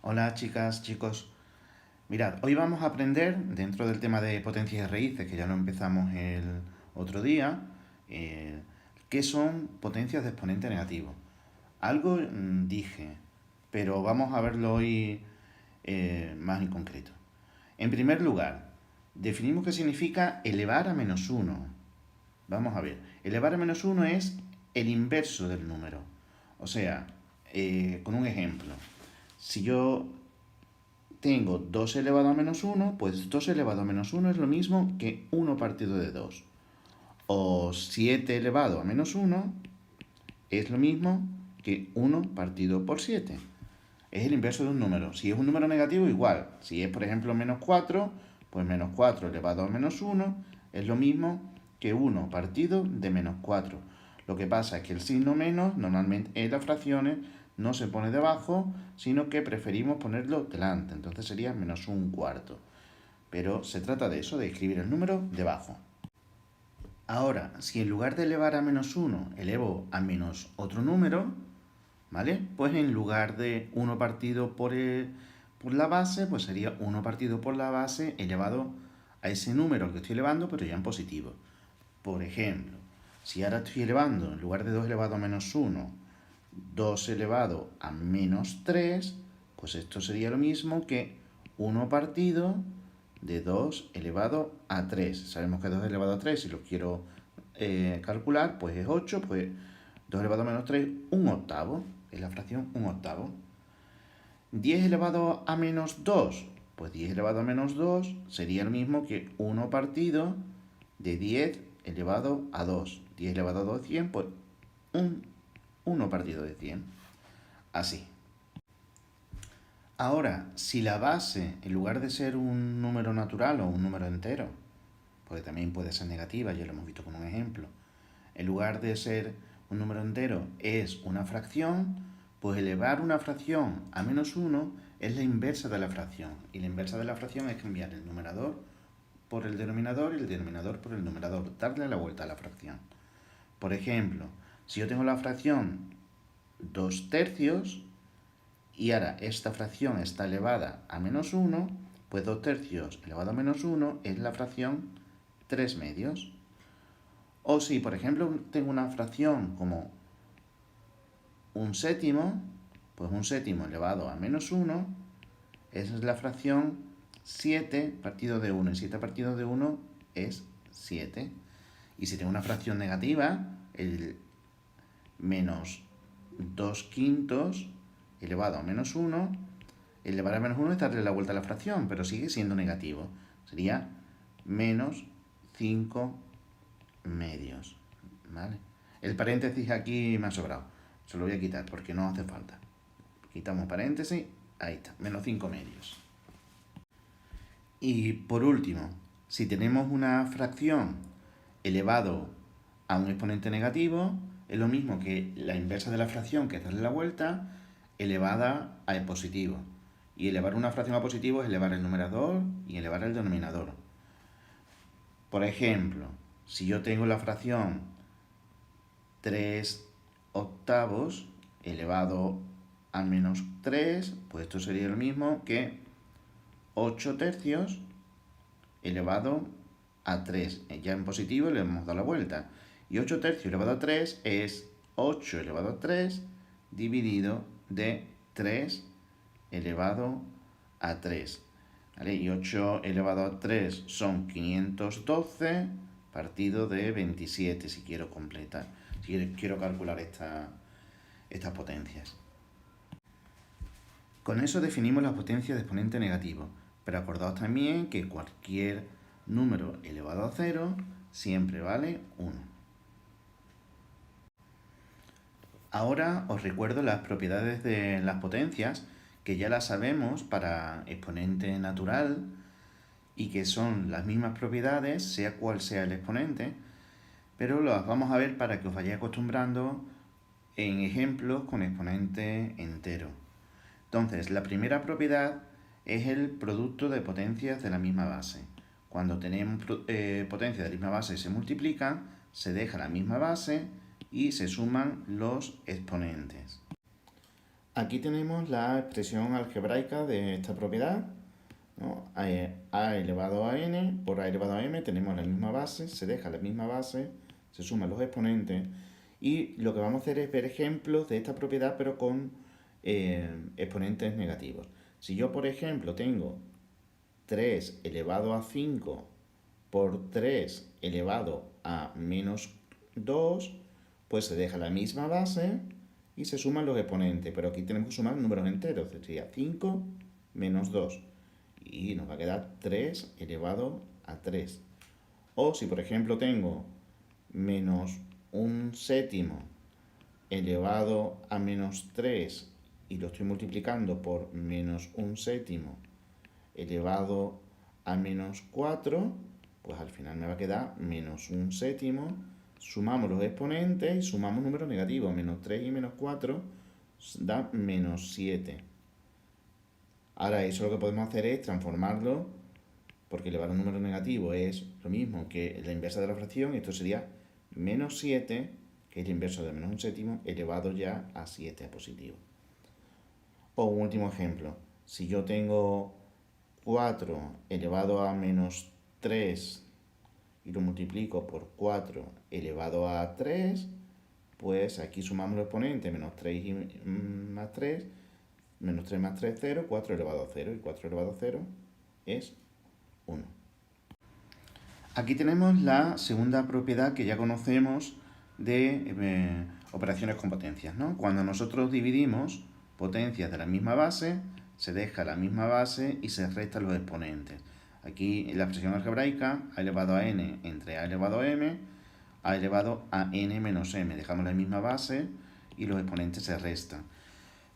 Hola chicas, chicos. Mirad, hoy vamos a aprender, dentro del tema de potencias y raíces, que ya lo empezamos el otro día, eh, qué son potencias de exponente negativo. Algo dije, pero vamos a verlo hoy más en concreto. En primer lugar, definimos qué significa elevar a menos uno. Vamos a ver, elevar a menos uno es el inverso del número. O sea, con un ejemplo, si yo tengo 2 elevado a menos uno, pues 2 elevado a menos uno es lo mismo que 1 partido de 2. O 7 elevado a menos uno es lo mismo que 1 partido por 7. Es el inverso de un número. Si es un número negativo, igual. Si es, por ejemplo, menos 4, pues menos 4 elevado a menos uno es lo mismo que 1 partido de menos 4. Lo que pasa es que el signo menos normalmente en las fracciones no se pone debajo, sino que preferimos ponerlo delante. Entonces sería menos un cuarto. Pero se trata de eso, de escribir el número debajo. Ahora, si en lugar de elevar a menos 1 elevo a menos otro número, ¿vale? Pues en lugar de 1 partido por la base, pues sería 1 partido por la base elevado a ese número que estoy elevando, pero ya en positivo. Por ejemplo, si ahora estoy elevando, en lugar de 2 elevado a menos 1, 2 elevado a menos 3, pues esto sería lo mismo que 1 partido de 2 elevado a 3. Sabemos que 2 elevado a 3, si lo quiero calcular, pues es 8, pues 2 elevado a menos 3, un octavo. Es la fracción un octavo. 10 elevado a menos 2, pues 10 elevado a menos 2 sería lo mismo que 1 partido de 10 elevado a 2. 10 elevado a 2, 100, pues 1 partido de 100. Así. Ahora, si la base, en lugar de ser un número natural o un número entero, porque también puede ser negativa, ya lo hemos visto con un ejemplo, en lugar de ser un número entero es una fracción, pues elevar una fracción a menos 1 es la inversa de la fracción. Y la inversa de la fracción es cambiar el numerador por el denominador y el denominador por el numerador, darle la vuelta a la fracción. Por ejemplo, si yo tengo la fracción 2 tercios y ahora esta fracción está elevada a menos 1, pues 2 tercios elevado a menos 1 es la fracción 3 medios. O si, por ejemplo, tengo una fracción como un séptimo, pues un séptimo elevado a menos 1, esa es la fracción 7 partido de 1. Y 7 partido de 1 es 7. Y si tengo una fracción negativa, el menos 2 quintos elevado a menos 1, elevar a menos 1 es darle la vuelta a la fracción, pero sigue siendo negativo. Sería menos 5 medios. ¿Vale? El paréntesis aquí me ha sobrado. Se lo voy a quitar porque no hace falta. Quitamos paréntesis. Ahí está. Menos 5 medios. Y por último, si tenemos una fracción elevado a un exponente negativo, es lo mismo que la inversa de la fracción, que es darle la vuelta, elevada a positivo. Y elevar una fracción a positivo es elevar el numerador y elevar el denominador. Por ejemplo, si yo tengo la fracción 3 octavos elevado a menos 3, pues esto sería lo mismo que 8 tercios elevado a 3. Ya en positivo le hemos dado la vuelta. Y 8 tercios elevado a 3 es 8 elevado a 3 dividido de 3 elevado a 3. ¿Vale? Y 8 elevado a 3 son 512 partido de 27, si quiero completar, si quiero calcular estas potencias. Con eso definimos las potencias de exponente negativo, pero acordaos también que cualquier número elevado a 0 siempre vale 1. Ahora os recuerdo las propiedades de las potencias, que ya las sabemos para exponente natural y que son las mismas propiedades, sea cual sea el exponente, pero las vamos a ver para que os vayáis acostumbrando en ejemplos con exponente entero. Entonces, la primera propiedad es el producto de potencias de la misma base. Cuando tenemos potencias de la misma base y se multiplican, se deja la misma base y se suman los exponentes. Aquí tenemos la expresión algebraica de esta propiedad, ¿no? A elevado a n por a elevado a m tenemos la misma base, se deja la misma base, se suman los exponentes y lo que vamos a hacer es ver ejemplos de esta propiedad pero con exponentes negativos. Si yo, por ejemplo, tengo 3 elevado a 5 por 3 elevado a menos 2, pues se deja la misma base y se suman los exponentes, pero aquí tenemos que sumar números enteros, sería 5 menos 2 y nos va a quedar 3 elevado a 3. O si por ejemplo tengo menos un séptimo elevado a menos 3 y lo estoy multiplicando por menos un séptimo elevado a menos 4, pues al final me va a quedar menos un séptimo. Sumamos los exponentes y sumamos números negativos. Menos 3 y menos 4 da menos 7. Ahora eso lo que podemos hacer es transformarlo, porque elevar un número negativo es lo mismo que la inversa de la fracción. Esto sería menos 7, que es el inverso de menos un séptimo, elevado ya a 7 positivo. O un último ejemplo. Si yo tengo 4 elevado a menos 3 y lo multiplico por 4 elevado a 3, pues aquí sumamos los exponentes, menos 3 y más 3, menos 3 más 3, 0, 4 elevado a 0, y 4 elevado a 0 es 1. Aquí tenemos la segunda propiedad que ya conocemos de operaciones con potencias, ¿no? Cuando nosotros dividimos potencias de la misma base, se deja la misma base y se restan los exponentes. Aquí en la expresión algebraica, a elevado a n entre a elevado a m, a elevado a n menos m. Dejamos la misma base y los exponentes se restan.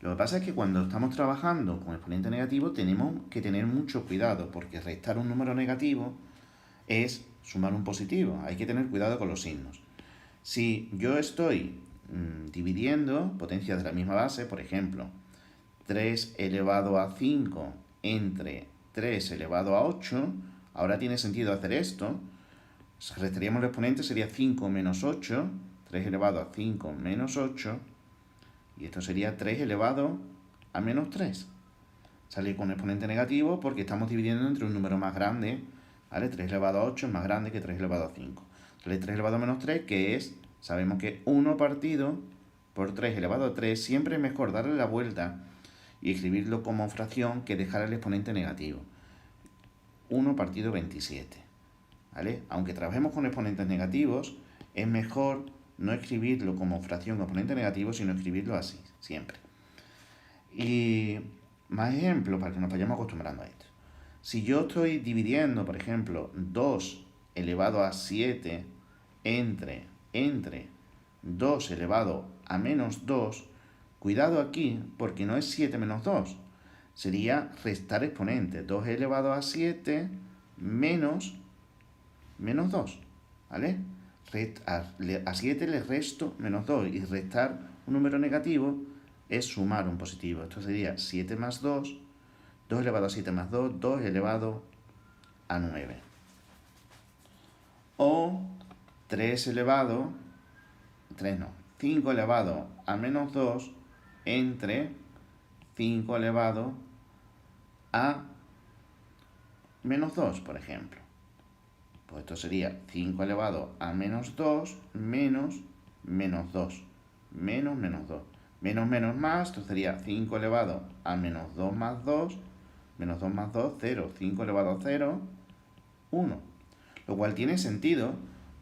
Lo que pasa es que cuando estamos trabajando con exponente negativo tenemos que tener mucho cuidado, porque restar un número negativo es sumar un positivo. Hay que tener cuidado con los signos. Si yo estoy dividiendo potencias de la misma base, por ejemplo, 3 elevado a 5 entre 3 elevado a 8, ahora tiene sentido hacer esto. Restaríamos el exponente, sería 5 menos 8, 3 elevado a 5 menos 8, y esto sería 3 elevado a menos 3. Sale con un exponente negativo porque estamos dividiendo entre un número más grande, ¿vale? 3 elevado a 8 es más grande que 3 elevado a 5. Sale 3 elevado a menos 3, que es, sabemos que 1 partido por 3 elevado a 3, siempre es mejor darle la vuelta y escribirlo como fracción que dejar el exponente negativo. 1 partido 27. ¿Vale? Aunque trabajemos con exponentes negativos, es mejor no escribirlo como fracción o exponente negativo, sino escribirlo así, siempre. Y más ejemplos para que nos vayamos acostumbrando a esto. Si yo estoy dividiendo, por ejemplo, 2 elevado a 7 entre 2 elevado a menos 2, cuidado aquí porque no es 7 menos 2. Sería restar exponentes. 2 elevado a 7 menos 2, ¿vale? A 7 le resto menos 2 y restar un número negativo es sumar un positivo. Esto sería 7 más 2, 2 elevado a 7 más 2, 2 elevado a 9. O 3 elevado, 3 no, 5 elevado a menos 2 entre 5 elevado a menos 2, por ejemplo. Pues esto sería 5 elevado a menos 2 menos menos 2. Menos menos 2. Menos menos más, esto sería 5 elevado a menos 2 más 2. Menos 2 más 2, 0. 5 elevado a 0, 1. Lo cual tiene sentido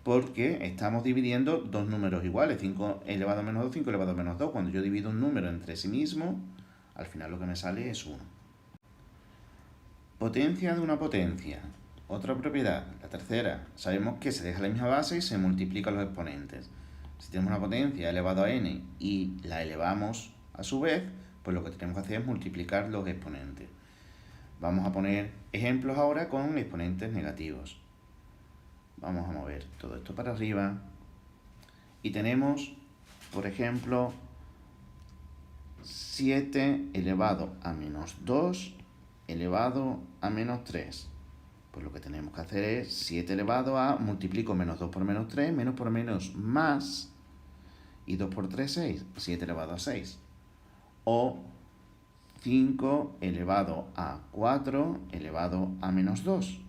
porque estamos dividiendo dos números iguales. 5 elevado a menos 2, 5 elevado a menos 2. Cuando yo divido un número entre sí mismo, al final lo que me sale es 1. Potencia de una potencia. Otra propiedad, la tercera, sabemos que se deja la misma base y se multiplican los exponentes. Si tenemos una potencia elevado a n y la elevamos a su vez, pues lo que tenemos que hacer es multiplicar los exponentes. Vamos a poner ejemplos ahora con exponentes negativos. Vamos a mover todo esto para arriba. Y tenemos, por ejemplo, 7 elevado a menos 2 elevado a menos 3. Pues lo que tenemos que hacer es 7 elevado a, multiplico menos 2 por menos 3, menos por menos más, y 2 por 3, 6, 7 elevado a 6. o 5 elevado a 4 elevado a menos 2.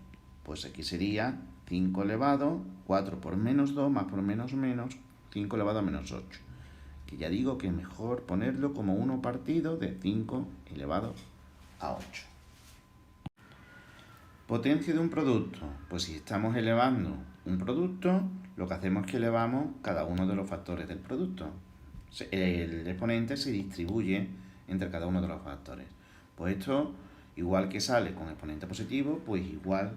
Pues aquí sería 5 elevado, 4 por menos 2 más por menos 5 elevado a menos 8. Que ya digo que es mejor ponerlo como 1 partido de 5 elevado a 8. Potencia de un producto. Pues si estamos elevando un producto, lo que hacemos es que elevamos cada uno de los factores del producto. El exponente se distribuye entre cada uno de los factores. Pues esto, igual que sale con exponente positivo, pues igual,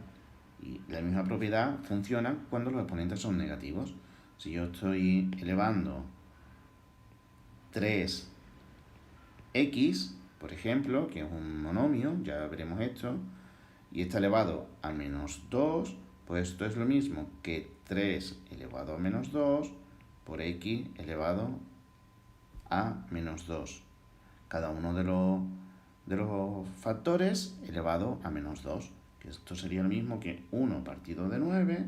y la misma propiedad funciona cuando los exponentes son negativos. Si yo estoy elevando 3x, por ejemplo, que es un monomio, ya veremos esto, y está elevado a menos 2, pues esto es lo mismo que 3 elevado a menos 2 por x elevado a menos 2. Cada uno de los factores elevado a menos 2. Que esto sería lo mismo que 1 partido de 9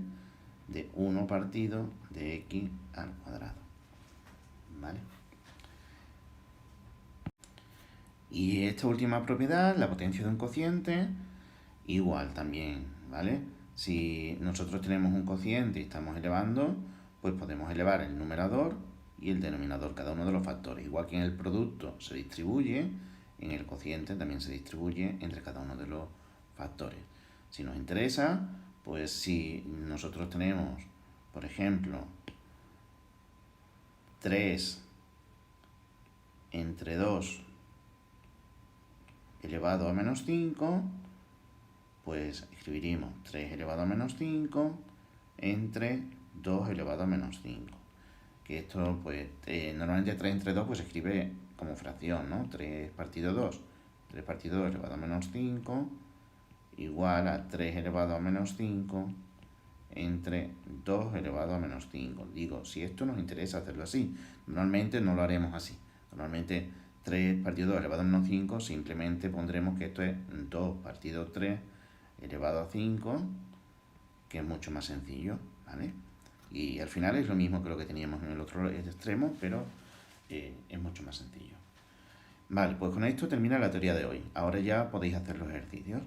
de 1 partido de x al cuadrado. ¿Vale? Y esta última propiedad, la potencia de un cociente, igual también, ¿vale? Si nosotros tenemos un cociente y estamos elevando, pues podemos elevar el numerador y el denominador, cada uno de los factores. Igual que en el producto se distribuye, en el cociente también se distribuye entre cada uno de los factores. Si nos interesa, pues si nosotros tenemos, por ejemplo, 3 entre 2 elevado a menos 5, pues escribiríamos 3 elevado a menos 5 entre 2 elevado a menos 5. Que esto, pues, normalmente 3 entre 2 pues se escribe como fracción, ¿no? 3 partido 2. 3 partido 2 elevado a menos 5 igual a 3 elevado a menos 5 entre 2 elevado a menos 5. Digo, si esto nos interesa hacerlo así, normalmente no lo haremos así. Normalmente 3 partido 2 elevado a menos 5, simplemente pondremos que esto es 2 partido 3 elevado a 5, que es mucho más sencillo, ¿vale? Y al final es lo mismo que lo que teníamos en el otro extremo, pero es mucho más sencillo. Vale, pues con esto termina la teoría de hoy. Ahora ya podéis hacer los ejercicios.